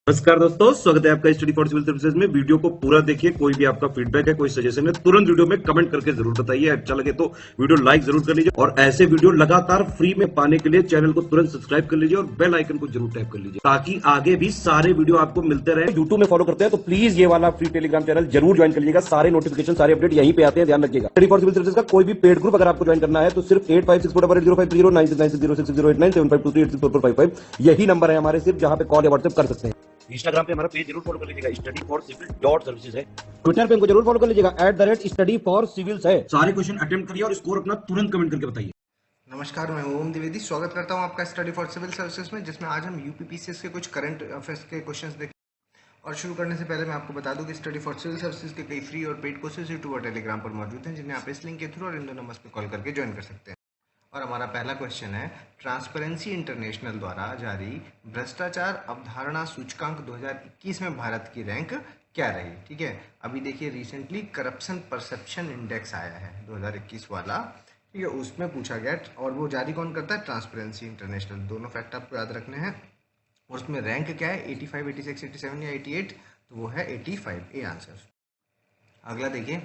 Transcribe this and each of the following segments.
नमस्कार दोस्तों, स्वागत है आपका स्टडी फॉर सिविल सर्विसेज में। वीडियो को पूरा देखिए। कोई भी आपका फीडबैक है, कोई सजेशन है, तुरंत वीडियो में कमेंट करके जरूर बताइए। अच्छा लगे तो वीडियो लाइक जरूर कर लीजिए और ऐसे वीडियो लगातार फ्री में पाने के लिए चैनल को तुरंत सब्सक्राइब कर लीजिए और बेल आइकन को जरूर टैप कर लीजिए ताकि आगे भी सारे वीडियो आपको मिलते रहे। यूट्यूब में फॉलो करते हैं तो प्लीज ये वाला फ्री टेलीग्राम चैनल जरूर ज्वाइन कर लीजिएगा। सारे नोटिफिकेशन, सारे अपडेट यहीं पे आते हैं, ध्यान रखिएगा। स्टडी फॉर सिविल सर्विसेज का कोई भी पेड ग्रुप अगर आपको ज्वाइन करना है तो सिर्फ 8564805309697523860455 यही नंबर है हमारे, सिर्फ जहां पे कॉल या व्हाट्सएप कर सकते हैं। इंस्टाग्राम पे हमारा पेज जरूर फॉलो कर लीजिएगा, study for civil dot services है। ट्विटर पे हमको जरूर फॉलो कर लीजिएगा, @स्टडी फॉर सिविल्स है। सारे क्वेश्चन अटेम्प्ट करिए और स्कोर अपना तुरंत कमेंट करके बताइए। नमस्कार, मैं ओम द्विवेदी स्वागत करता हूं आपका स्टडी फॉर सिविल सर्विसेज में, जिसमें आज हम यूपीपीसीएस के कुछ करंट अफेयर्स के क्वेश्चंस देखें। और शुरू करने से पहले मैं आपको बता दूं कि स्टडी फॉर सिविल सर्विसेज के कई फ्री और पेड कोर्सेज यूट्यूब और टेलीग्राम पर मौजूद हैं, जिन्हें आप इस लिंक के थ्रू और इन दो नंबर्स पर कॉल करके ज्वाइन कर सकते हैं। और हमारा पहला क्वेश्चन है, ट्रांसपेरेंसी इंटरनेशनल द्वारा जारी भ्रष्टाचार अवधारणा सूचकांक 2021 में भारत की रैंक क्या रही। ठीक है, अभी देखिए रिसेंटली करप्शन परसेप्शन इंडेक्स आया है 2021 वाला, ठीक है, उसमें पूछा गया और वो जारी कौन करता है, ट्रांसपेरेंसी इंटरनेशनल। दोनों फैक्ट आपको याद रखने हैं। और उसमें रैंक क्या है, 85, 86, 87 या 88, तो वो है 85, ए आंसर। अगला देखिए,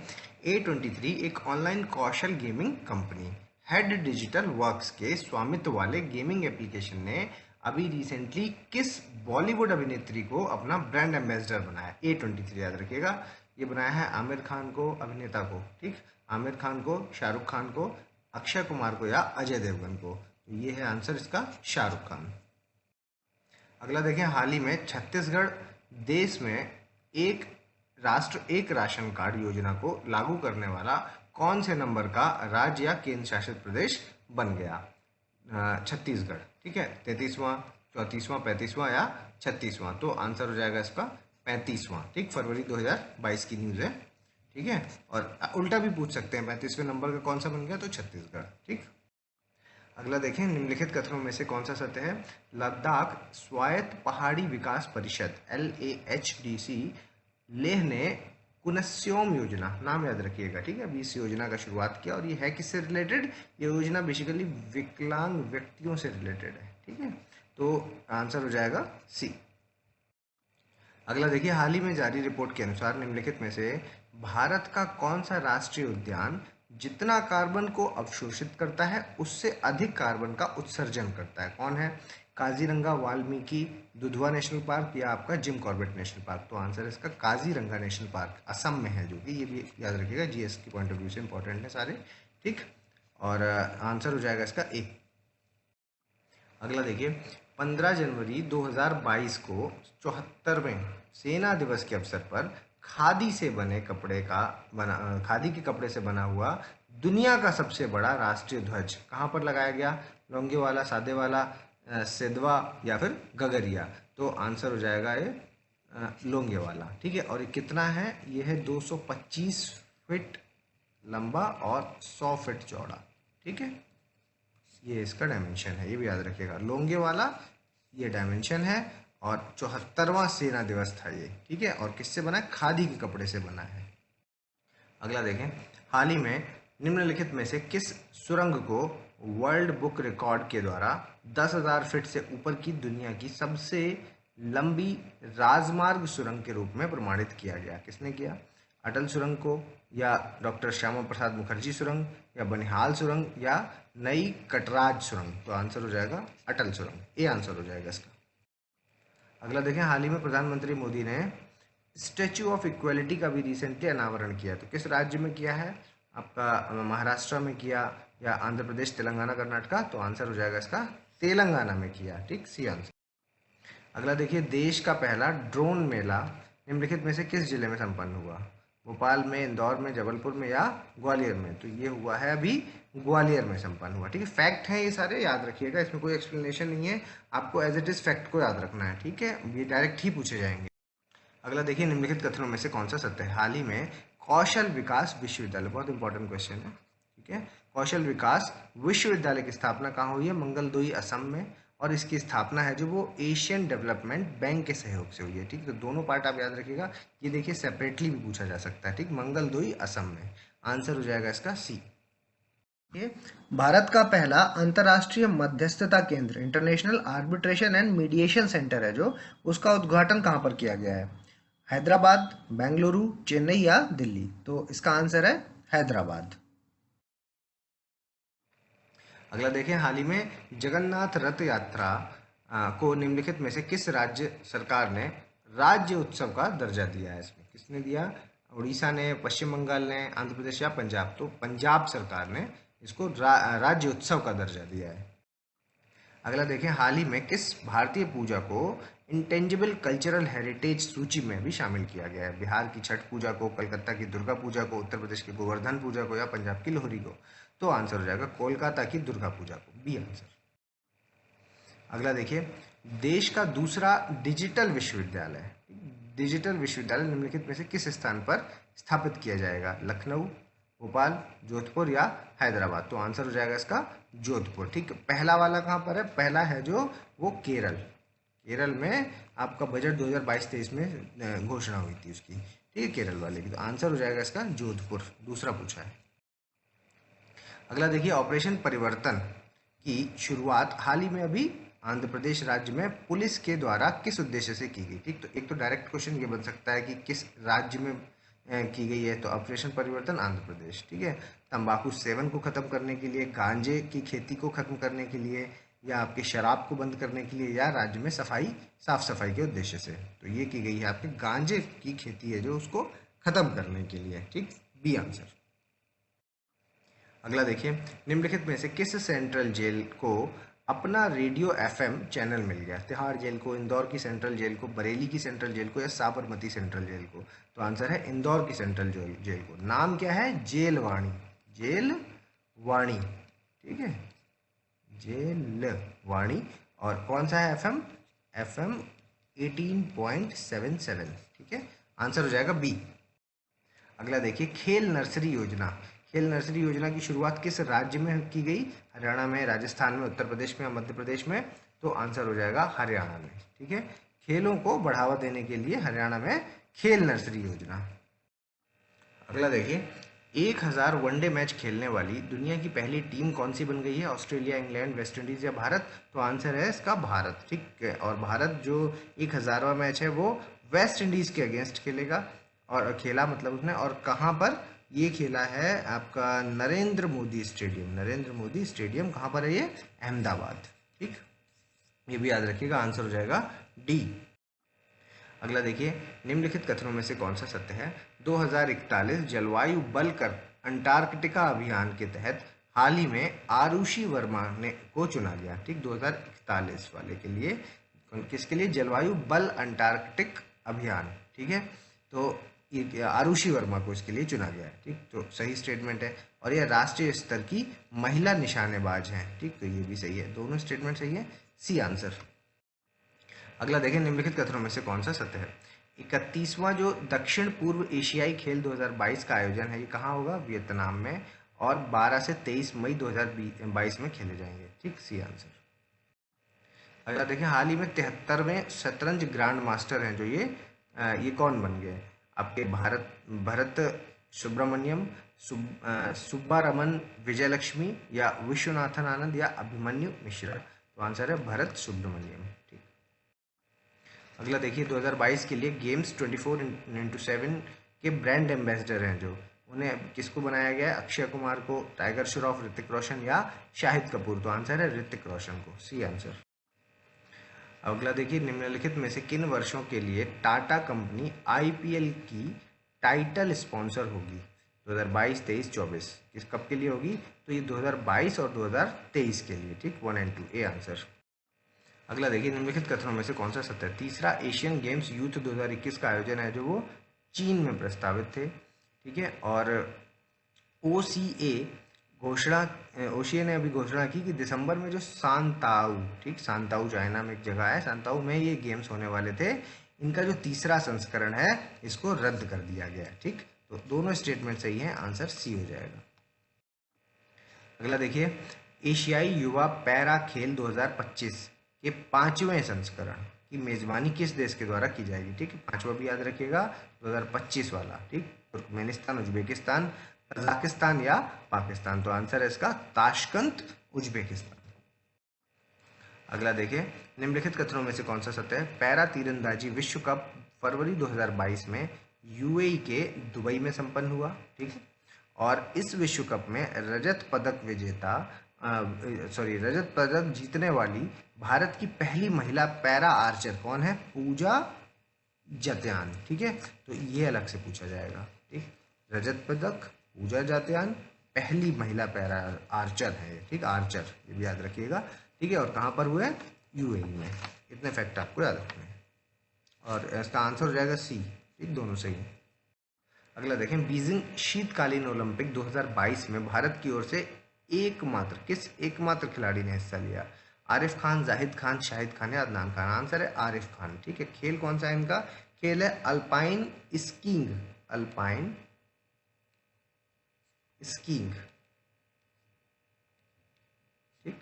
A23 एक ऑनलाइन कौशल gaming company Head Digital Works के स्वामित्व वाले गेमिंग एप्लीकेशन ने अभी रिसेंटली किस बॉलीवुड अभिनेत्री को अपना ब्रांड एम्बेसडर बनाया। A23 याद रखिएगा, ये बनाया है आमिर खान को, अभिनेता को, ठीक, आमिर खान को, शाहरुख खान को, अक्षय कुमार को या अजय देवगन को। तो ये है आंसर इसका, शाहरुख खान। अगला देखें, हाल ही में छत्तीसगढ़ देश में एक राष्ट्र एक राशन कार्ड योजना को लागू करने वाला कौन से नंबर का राज्य या केंद्र शासित प्रदेश बन गया। छत्तीसगढ़, ठीक है, 33वां, 34वां, 35वां या 36वां। तो आंसर हो जाएगा इसका 35वां, ठीक, फरवरी 2022 की न्यूज़ है, ठीक है। और उल्टा भी पूछ सकते हैं, 35वें नंबर का कौन सा बन गया, तो छत्तीसगढ़, ठीक। अगला देखें, निम्नलिखित कथनों में से कौन सा सत्य है। लद्दाख स्वायत्त पहाड़ी विकास परिषद LAHDC लेह ने कुनस्योम योजना, नाम याद रखिएगा, ठीक है, अभी इस योजना का शुरुआत किया। और ये है किससे रिलेटेड, ये योजना बेसिकली विकलांग व्यक्तियों से रिलेटेड है, ठीक है। तो आंसर हो जाएगा सी। अगला देखिए, हाल ही में जारी रिपोर्ट के अनुसार निम्नलिखित में से भारत का कौन सा राष्ट्रीय उद्यान जितना कार्बन को अवशोषित करता है उससे अधिक कार्बन का उत्सर्जन करता है। कौन है, काजीरंगा, वाल्मीकि, दुधवा नेशनल पार्क या आपका जिम कॉर्बेट नेशनल पार्क। तो आंसर इसका काजीरंगा नेशनल पार्क, असम में है, जो कि ये भी याद रखिएगा, जीएस की पॉइंट ऑफ व्यू से इंपॉर्टेंट है सारे, ठीक। और आंसर हो जाएगा इसका ए। अगला देखिए, 15 जनवरी 2022 को 74वें सेना दिवस के अवसर पर खादी से बने कपड़े का खादी के कपड़े से बना हुआ दुनिया का सबसे बड़ा राष्ट्रीय ध्वज कहाँ पर लगाया गया। लोंगेवाला, सादेवाला, सेदवा या फिर गगरिया। तो आंसर हो जाएगा ये लोंगेवाला, ठीक है। और ये कितना है, ये है 225 फीट लंबा और 100 फीट चौड़ा, ठीक है। ये इसका डायमेंशन है, ये भी याद रखिएगा, लोंगेवाला ये डायमेंशन है। और 74वां सेना दिवस था ये, ठीक है। और किससे बना है, खादी के कपड़े से बना है। अगला देखें, हाल ही में निम्नलिखित में से किस सुरंग को वर्ल्ड बुक रिकॉर्ड के द्वारा 10,000 फीट से ऊपर की दुनिया की सबसे लंबी राजमार्ग सुरंग के रूप में प्रमाणित किया गया। किसने किया, अटल सुरंग को, या डॉक्टर श्यामा प्रसाद मुखर्जी सुरंग, या बनिहाल सुरंग, या नई कटराज सुरंग। तो आंसर हो जाएगा अटल सुरंग, ये आंसर हो जाएगा इसका। अगला देखें, हाल ही में प्रधानमंत्री मोदी ने स्टैचू ऑफ इक्वलिटी का भी रिसेंटली अनावरण किया। तो किस राज्य में किया है, आपका महाराष्ट्र में किया या आंध्र प्रदेश, तेलंगाना, कर्नाटका। तो आंसर हो जाएगा इसका तेलंगाना में किया, ठीक, सी आंसर। अगला देखिए, देश का पहला ड्रोन मेला निम्नलिखित में से किस जिले में संपन्न हुआ। भोपाल में, इंदौर में, जबलपुर में या ग्वालियर में। तो ये हुआ है अभी ग्वालियर में संपन्न हुआ, ठीक है। फैक्ट हैं ये सारे, याद रखिएगा, इसमें कोई एक्सप्लेनेशन नहीं है, आपको एज इट इज फैक्ट को याद रखना है, ठीक है, ये डायरेक्ट ही पूछे जाएंगे। अगला देखिए, निम्नलिखित कथनों में से कौन सा सत्य है। हाल ही में कौशल विकास विश्वविद्यालय, बहुत इंपॉर्टेंट क्वेश्चन है, ठीक है, कौशल विकास विश्वविद्यालय की स्थापना कहाँ हुई है, मंगलदोई, असम में। और इसकी स्थापना है जो वो एशियन डेवलपमेंट बैंक के सहयोग से हुई है, ठीक। तो दोनों पार्ट आप याद रखिएगा, ये देखिए सेपरेटली भी पूछा जा सकता है, ठीक, मंगलदोई, असम में। आंसर हो जाएगा इसका सी। ये भारत का पहला अंतर्राष्ट्रीय मध्यस्थता केंद्र international arbitration and mediation centre है जो, उसका उद्घाटन कहाँ पर किया गया है? हैदराबाद, बेंगलुरु, चेन्नई या दिल्ली? तो इसका आंसर है हैदराबाद। अगला देखें, हाल ही में जगन्नाथ रथ यात्रा को निम्नलिखित में से किस राज्य सरकार ने राज्य उत्सव का दर्जा दिया है? इसमें किसने दिया? उड़ीसा ने, पश्चिम बंगाल ने, आंध्र प्रदेश या पंजाब? तो पंजाब सरकार ने इसको राज्य उत्सव का दर्जा दिया है। अगला देखें, हाल ही में किस भारतीय पूजा को इंटेंजिबल कल्चरल हेरिटेज सूची में भी शामिल किया गया है? बिहार की छठ पूजा को, कलकत्ता की दुर्गा पूजा को, उत्तर प्रदेश की गोवर्धन पूजा को या पंजाब की लोहरी को? तो आंसर हो जाएगा कोलकाता की दुर्गा पूजा को, बी आंसर। अगला देखिए, देश का दूसरा डिजिटल विश्वविद्यालय निम्नलिखित में से किस स्थान पर स्थापित किया जाएगा? लखनऊ, भोपाल, जोधपुर या हैदराबाद? तो आंसर हो जाएगा इसका जोधपुर। ठीक, पहला वाला कहाँ पर है? पहला है जो वो केरल में आपका बजट 2022-23 में घोषणा हुई थी उसकी, ठीक है, केरल वाले की। तो आंसर हो जाएगा इसका जोधपुर, दूसरा पूछा है। अगला देखिए, ऑपरेशन परिवर्तन की शुरुआत हाल ही में अभी आंध्र प्रदेश राज्य में पुलिस के द्वारा किस उद्देश्य से की गई? ठीक, तो एक तो डायरेक्ट क्वेश्चन ये बन सकता है कि किस राज्य में की गई है, तो ऑपरेशन परिवर्तन आंध्र प्रदेश, ठीक है। तंबाकू सेवन को खत्म करने के लिए, गांजे की खेती को खत्म करने के लिए, या आपके शराब को बंद करने के लिए, या राज्य में साफ सफाई के उद्देश्य से? तो ये की गई है आपके गांजे की खेती है जो, उसको खत्म करने के लिए, ठीक, बी आंसर। अगला देखिए, निम्नलिखित में से किस सेंट्रल जेल को अपना रेडियो एफएम चैनल मिल गया? तिहाड़ जेल को, इंदौर की सेंट्रल जेल को, बरेली की सेंट्रल जेल को या साबरमती सेंट्रल जेल को? तो आंसर है इंदौर की सेंट्रल जेल को। नाम क्या है? जेलवाणी, ठीक है, जेलवाणी। और कौन सा है एफएम? एफएम 18.77, ठीक है, आंसर हो जाएगा बी। अगला देखिए, खेल नर्सरी योजना की शुरुआत किस राज्य में की गई? हरियाणा में, राजस्थान में, उत्तर प्रदेश में या मध्य प्रदेश में? तो आंसर हो जाएगा हरियाणा में, ठीक है। खेलों को बढ़ावा देने के लिए हरियाणा में खेल नर्सरी योजना। अगला देखिए, 1000 वनडे मैच खेलने वाली दुनिया की पहली टीम कौन सी बन गई है? ऑस्ट्रेलिया, इंग्लैंड, वेस्ट इंडीज या भारत? तो आंसर है इसका भारत, ठीक है। और भारत जो 1000वां मैच है वो वेस्ट इंडीज के अगेंस्ट खेलेगा, और खेला मतलब उसने, और कहाँ पर ये खेला है? आपका नरेंद्र मोदी स्टेडियम कहाँ पर है ये? अहमदाबाद, ठीक, ये भी याद रखिएगा, आंसर हो जाएगा डी। अगला देखिए, निम्नलिखित कथनों में से कौन सा सत्य है? 2041 जलवायु बल कर अंटार्कटिका अभियान के तहत हाल ही में आरुषि वर्मा को चुना गया, ठीक, 2041 वाले के लिए, किसके लिए? जलवायु बल अंटार्कटिक अभियान, ठीक है। तो ये आरुषि वर्मा को इसके लिए चुना गया है, ठीक, तो सही स्टेटमेंट है। और यह राष्ट्रीय स्तर की महिला निशानेबाज हैं, ठीक, तो ये भी सही है, दोनों स्टेटमेंट सही है, सी आंसर। अगला देखें, निम्नलिखित कथनों में से कौन सा सत्य है? 31वां जो दक्षिण पूर्व एशियाई खेल 2022 का आयोजन है, ये कहाँ होगा? वियतनाम में, और 12 से 23 मई 2022 में खेले जाएंगे, ठीक, सी आंसर। अगला देखें, हाल ही में 73वें शतरंज ग्रांड मास्टर हैं जो ये कौन बन गए? आपके भरत सुब्रमण्यम, सुब्बारमन विजयलक्ष्मी, या विश्वनाथन आनंद, या अभिमन्यु मिश्रा? तो आंसर है भरत सुब्रमण्यम, ठीक। अगला देखिए, 2022 के लिए गेम्स 24x7 के ब्रांड एम्बेसडर हैं जो, उन्हें किसको बनाया गया है? अक्षय कुमार को, टाइगर श्रॉफ, ऋतिक रोशन या शाहिद कपूर? तो आंसर है ऋतिक रोशन को, सी आंसर। अगला देखिए, निम्नलिखित में से किन वर्षों के लिए टाटा कंपनी आईपीएल की टाइटल स्पॉन्सर होगी? 2022, 23, 24, किस कब के लिए होगी? तो ये 2022 और 2023 के लिए, ठीक, 1 और 2, ए आंसर। अगला देखिए, निम्नलिखित कथनों में से कौन सा सत्य है? तीसरा एशियन गेम्स यूथ 2021 का आयोजन है जो वो चीन में प्रस्तावित थे, ठीक है। और ओसीए ने अभी घोषणा की कि दिसंबर में जो सांताऊ, ठीक, सांताऊ चाइना में एक जगह है, सांताऊ में ये गेम्स होने वाले थे, इनका जो तीसरा संस्करण है इसको रद्द कर दिया गया, ठीक। तो दोनों स्टेटमेंट सही है, आंसर सी हो जाएगा। अगला देखिए, एशियाई युवा पैरा खेल 2025 के 5वें संस्करण की मेजबानी किस देश के द्वारा की जाएगी? ठीक, 5वां भी याद रखिएगा, 2025 वाला, ठीक। तुर्कमेनिस्तान, उज्बेकिस्तान, कजाकिस्तान या पाकिस्तान? तो आंसर है इसका ताशकंद, उज्बेकिस्तान। अगला देखिए, निम्नलिखित कथनों में से कौन सा सत्य है? पैरा तीरंदाजी विश्व कप फरवरी 2022 में यूएई के दुबई में संपन्न हुआ, ठीक है। और इस विश्व कप में रजत पदक जीतने वाली भारत की पहली महिला पैरा आर्चर कौन है? पूजा जात्यान, ठीक है। तो ये अलग से पूछा जाएगा, ठीक। रजत पदक पूजा जात्यान, पहली महिला पैरा आर्चर है, ठीक, आर्चर, ये भी याद रखिएगा, ठीक है। और कहाँ पर हुए? यूएई में। इतने फैक्ट आपको याद रखने हैं। और इसका आंसर हो जाएगा सी, ठीक, दोनों सही है। अगला देखें, बीजिंग शीतकालीन ओलंपिक 2022 में भारत की ओर से किस एकमात्र खिलाड़ी ने हिस्सा लिया? आरिफ खान, जाहिद खान, शाहिद खान या अदनान खान? आंसर है आरिफ खान, ठीक है। खेल कौन सा है इनका? खेल है अल्पाइन स्कीइंग, अल्पाइन स्कीइंग, ठीक।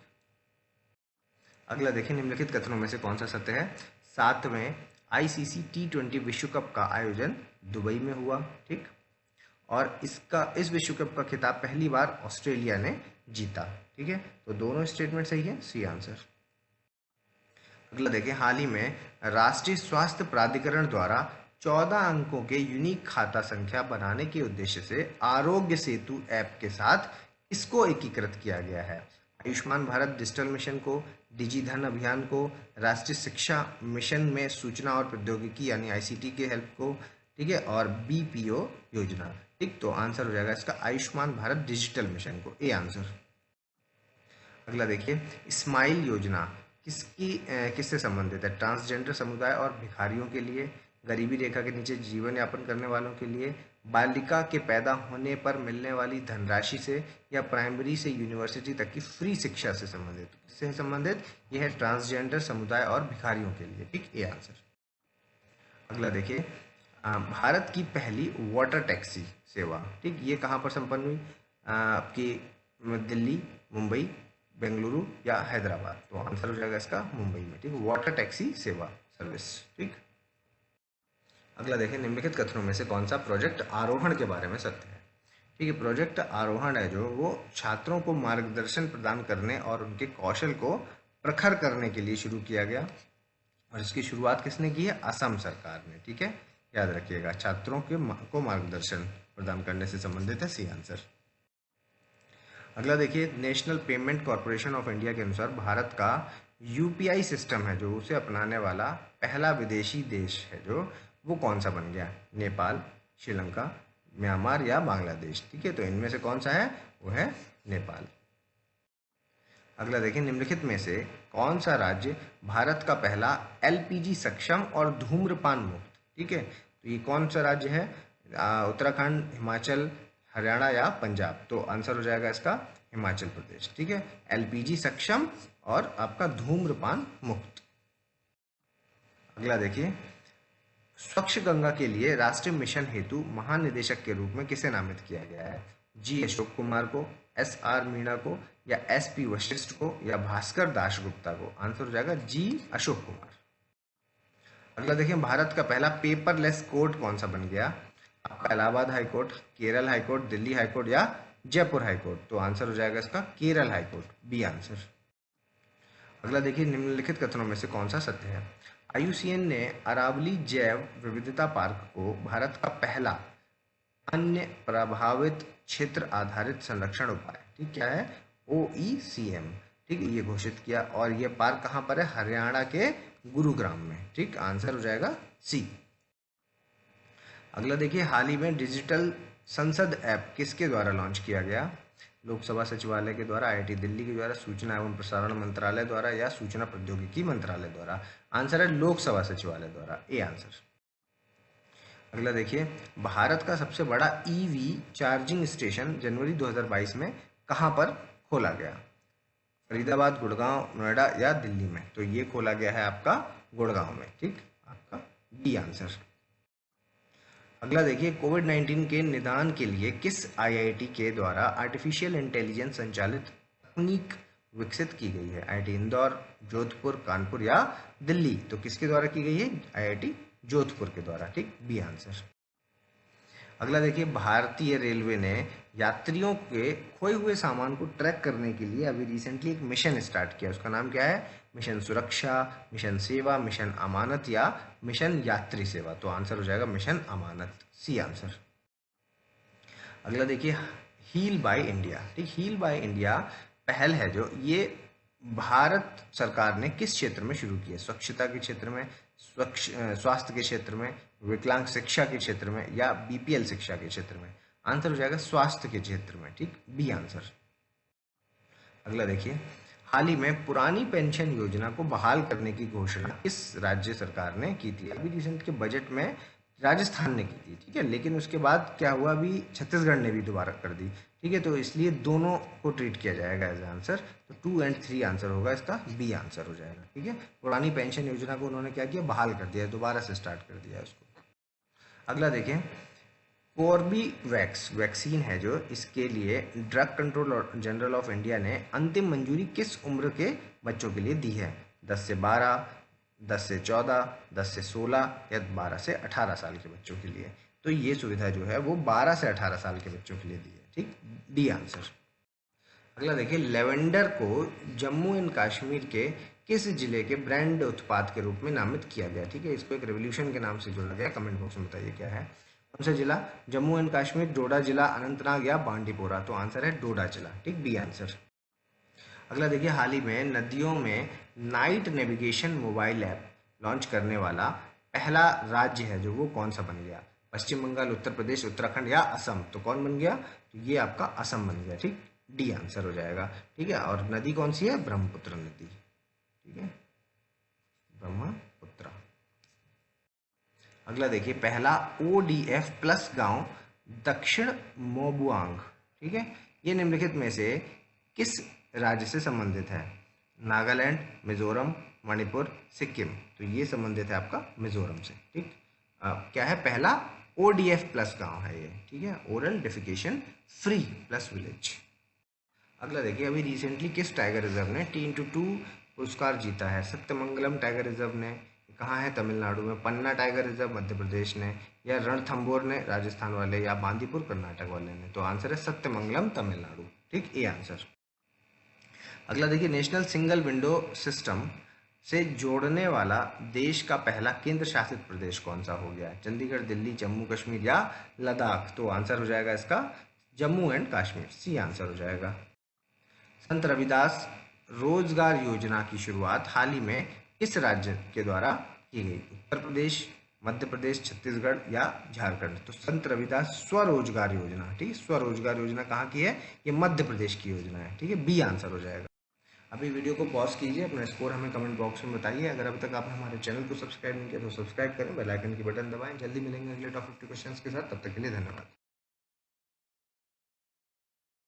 अगला देखें, निम्नलिखित कथनों में से कौन सा सत्य है? 7वें आईसीसी T20 विश्व कप का आयोजन दुबई में हुआ, ठीक। और इस विश्व कप का खिताब पहली बार ऑस्ट्रेलिया ने जीता, ठीक है। तो दोनों स्टेटमेंट सही है, सी आंसर। अगला देखें, हाल ही में राष्ट्रीय स्वास्थ्य प्राधिकरण द्वारा 14 अंकों के यूनिक खाता संख्या बनाने के उद्देश्य से आरोग्य सेतु ऐप के साथ इसको एकीकृत किया गया है। आयुष्मान भारत डिजिटल मिशन को, डिजी धन अभियान को, राष्ट्रीय शिक्षा मिशन में सूचना और प्रौद्योगिकी यानी आईसीटी के हेल्प को, ठीक है, और बीपीओ योजना, ठीक। तो आंसर हो जाएगा इसका आयुष्मान भारत डिजिटल मिशन को, ए आंसर। अगला देखिए, स्माइल योजना किससे संबंधित है? ट्रांसजेंडर समुदाय और भिखारियों के लिए, गरीबी रेखा के नीचे जीवन यापन करने वालों के लिए, बालिका के पैदा होने पर मिलने वाली धनराशि से, या प्राइमरी से यूनिवर्सिटी तक की फ्री शिक्षा से संबंधित? किससे संबंधित? यह है ट्रांसजेंडर समुदाय और भिखारियों के लिए, ठीक, ए आंसर। अगला देखिए, भारत की पहली वाटर टैक्सी सेवा, ठीक, ये कहाँ पर संपन्न हुई? आपकी दिल्ली, मुंबई, बेंगलुरु या हैदराबाद? तो आंसर हो जाएगा इसका मुंबई में, ठीक, वाटर टैक्सी सेवा सर्विस, ठीक। अगला देखें, निम्नलिखित कथनों में से कौन सा प्रोजेक्ट आरोहण के बारे में सत्य है? ठीक है, प्रोजेक्ट आरोहण है जो वो छात्रों को मार्गदर्शन प्रदान करने और उनके कौशल को प्रखर करने के लिए शुरू किया गया। और इसकी शुरुआत किसने की है? असम सरकार ने, ठीक है, याद रखिएगा। छात्रों को मार्गदर्शन प्रदान करने से संबंधित है, सी आंसर। अगला देखिए, National Payment Corporation of India के अनुसार भारत का यूपीआई सिस्टम है जो उसे अपनाने वाला पहला विदेशी देश है जो वो कौन सा बन गया? नेपाल, श्रीलंका, म्यांमार या बांग्लादेश? ठीक है, तो इनमें से कौन सा है? वो है नेपाल। अगला देखिए, निम्नलिखित में से कौन सा राज्य भारत का पहला एलपीजी सक्षम और धूम्रपान मुक्त? ठीक है, तो ये कौन सा राज्य है? उत्तराखंड, हिमाचल, हरियाणा या पंजाब? तो आंसर हो जाएगा इसका हिमाचल प्रदेश। ठीक है, एलपीजी सक्षम और आपका धूम्रपान मुक्त। अगला देखिए, स्वच्छ गंगा के लिए राष्ट्रीय मिशन हेतु महानिदेशक के रूप में किसे नामित किया गया है? जी अशोक कुमार को, एस आर मीणा को, या एस पी वशिष्ठ को, या भास्कर दासगुप्ता को? आंसर हो जाएगा जी अशोक कुमार। अगला देखिए, भारत का पहला पेपरलेस कोर्ट कौन सा बन गया? आपका Allahabad high court, Kerala high court, Delhi high court या जयपुर हाईकोर्ट? तो आंसर हो जाएगा इसका केरल हाईकोर्ट, बी आंसर। अगला देखिए, निम्नलिखित कथनों में से कौन सा सत्य है? आईयूसीएन ने अरावली जैव विविधता पार्क को भारत का पहला अन्य प्रभावित क्षेत्र आधारित संरक्षण उपाय, ठीक क्या है? OECM, ठीक, ये घोषित किया। और ये पार्क कहाँ पर है? हरियाणा के गुरुग्राम में। ठीक, आंसर हो जाएगा सी। अगला देखिए, हाल ही में डिजिटल संसद ऐप किसके द्वारा लॉन्च किया गया? लोकसभा सचिवालय के द्वारा, IIT दिल्ली के द्वारा, सूचना एवं प्रसारण मंत्रालय द्वारा या सूचना प्रौद्योगिकी मंत्रालय द्वारा? आंसर है लोकसभा सचिवालय द्वारा, ए आंसर। अगला देखिए, भारत का सबसे बड़ा EV चार्जिंग स्टेशन जनवरी 2022 में कहां पर खोला गया? फरीदाबाद, गुड़गांव, नोएडा या दिल्ली में? तो ये खोला गया है आपका गुड़गांव में। ठीक, आपका डी आंसर। अगला देखिए, कोविड-19 के निदान के लिए किस IIT के द्वारा आर्टिफिशियल इंटेलिजेंस संचालित तकनीक विकसित की गई है? IIT इंदौर, जोधपुर, कानपुर या दिल्ली? तो किसके द्वारा की गई है? IIT जोधपुर के द्वारा। ठीक, बी आंसर। अगला देखिए, भारतीय रेलवे ने यात्रियों के खोए हुए सामान को ट्रैक करने के लिए अभी रिसेंटली एक मिशन स्टार्ट किया। उसका नाम क्या है? मिशन सुरक्षा, मिशन सेवा, मिशन अमानत या मिशन यात्री सेवा। तो आंसर हो जाएगा मिशन अमानत, सी आंसर। अगला देखिए, हील बाय इंडिया। ठीक, हील बाय इंडिया पहल है जो ये भारत सरकार ने किस क्षेत्र में शुरू की है? स्वच्छता के क्षेत्र में, स्वास्थ्य के क्षेत्र में, विकलांग शिक्षा के क्षेत्र में या बीपीएल शिक्षा के क्षेत्र में? आंसर हो जाएगा स्वास्थ्य के क्षेत्र में। ठीक, बी आंसर। अगला देखिए, हाल ही में पुरानी पेंशन योजना को बहाल करने की घोषणा किस राज्य सरकार ने की थी? अभी रिसेंट के बजट में राजस्थान ने की थी, ठीक है, लेकिन उसके बाद क्या हुआ, अभी छत्तीसगढ़ ने भी दोबारा कर दी, ठीक है, तो इसलिए दोनों को ट्रीट किया जाएगा एज आंसर। तो 2 और 3 आंसर होगा इसका, बी आंसर हो जाएगा। ठीक है, पुरानी पेंशन योजना को उन्होंने क्या किया, बहाल कर दिया, दोबारा से स्टार्ट कर दिया उसको। अगला देखें, कॉर्बीवैक्स वैक्सीन है जो, इसके लिए drug control general of India ने अंतिम मंजूरी किस उम्र के बच्चों के लिए दी है? 10 से 12, 10 से 14, 10 से 16 या 12 से 18 साल के बच्चों के लिए? तो ये सुविधा जो है वो 12 से 18 साल के बच्चों के लिए दी है। ठीक, डी आंसर। अगला देखिए, लेवेंडर को जम्मू एंड कश्मीर के किस जिले के ब्रांड उत्पाद के रूप में नामित किया गया? ठीक है, इसको एक रेवोल्यूशन के नाम से जोड़ा गया। कमेंट बॉक्स में बताइए क्या है। कौन सा जिला? जम्मू एंड कश्मीर, डोडा जिला, अनंतनाग या बांडीपोरा? तो आंसर है डोडा जिला। ठीक, बी आंसर। अगला देखिए, हाल ही में नदियों में night navigation mobile app launch करने वाला पहला राज्य है जो, वो कौन सा बन गया? पश्चिम बंगाल, उत्तर प्रदेश, उत्तराखंड या असम? तो कौन बन गया? तो ये आपका असम बन गया। ठीक, डी आंसर हो जाएगा। ठीक है, और नदी कौन सी है? ब्रह्मपुत्र नदी। ठीक है, ब्रह्मपुत्र। अगला देखिए, पहला ODF प्लस गांव दक्षिण मोबुआंग, ठीक है, ये निम्नलिखित में से किस राज्य से संबंधित है? नागालैंड, मिजोरम, मणिपुर, सिक्किम? तो ये संबंधित है आपका मिजोरम से। ठीक, क्या है? पहला ODF प्लस गांव है ये। ठीक है, oral defecation free plus village. अगला देखिए, अभी रिसेंटली किस टाइगर रिजर्व ने T/2 पुरस्कार जीता है? सत्यमंगलम टाइगर रिजर्व ने, कहाँ है? तमिलनाडु में। पन्ना टाइगर रिजर्व मध्य प्रदेश ने, या रणथंबोर ने राजस्थान वाले, या बांदीपुर कर्नाटक वाले ने? तो आंसर है सत्यमंगलम तमिलनाडु। ठीक, ए आंसर। अगला देखिए, नेशनल सिंगल विंडो सिस्टम से जोड़ने वाला देश का पहला केंद्र शासित प्रदेश कौन सा हो गया? चंडीगढ़, दिल्ली, जम्मू कश्मीर या लद्दाख? तो आंसर हो जाएगा इसका Jammu and Kashmir, C answer हो जाएगा। संत रविदास रोजगार योजना की शुरुआत हाल ही में किस राज्य के द्वारा की गई? उत्तर प्रदेश, मध्य प्रदेश, छत्तीसगढ़ या झारखंड? तो संत रविदास स्वरोजगार योजना, ठीक है, स्वरोजगार योजना कहाँ की है? ये मध्य प्रदेश की योजना है। ठीक है, बी आंसर हो जाएगा। अभी वीडियो को पॉज कीजिए, अपना स्कोर हमें कमेंट बॉक्स में बताइए। अगर अभी तक आपने हमारे चैनल को सब्सक्राइब नहीं किया तो सब्सक्राइब करें, बेल आइकन की बटन दबाएं। जल्दी मिलेंगे अगले टॉप 50 क्वेश्चंस के साथ, तब तक के लिए धन्यवाद।